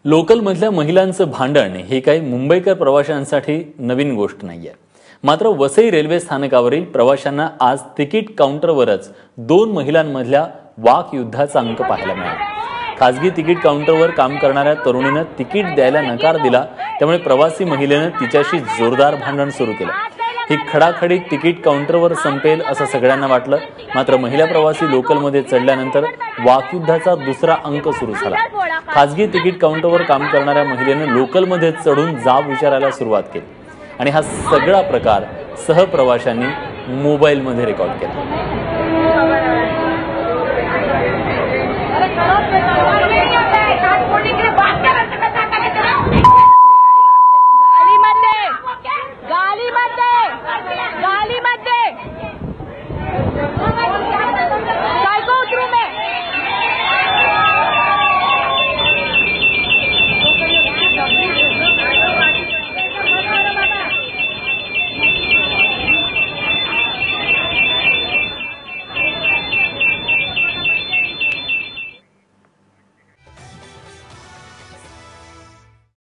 लोकलमधल्या महिलांचं भांडण हे काही मुंबईकर प्रवाशांसाठी नवीन गोष्ट नाहीये। मात्र वसई रेल्वे स्थानकावरील प्रवाशांना आज तिकीट काउंटरवरच दोन महिलांमधल्या वाकयुद्धाचा अंक पाहायला मिळाला। खासगी तिकीट काउंटरवर काम करणाऱ्या तरुणीने तिकीट द्यायला नकार दिला, त्यामुळे प्रवासी महिलेने तिच्याशी जोरदार भांडण सुरू केलं। ही खडाखडी तिकीट काउंटरवर संपेल असं सगळ्यांना वाटलं, मात्र महिला प्रवासी लोकलमध्ये चढल्यानंतर वाकयुद्धाचा दुसरा अंक सुरू झाला। खासगी तिकीट काउंटरवर काम करणाऱ्या महिलेने लोकलमध्ये चढून जाब विचारायला सुरुवात केली आणि हा सगळा प्रकार सहप्रवाशांनी मोबाईलमध्ये रेकॉर्ड केला।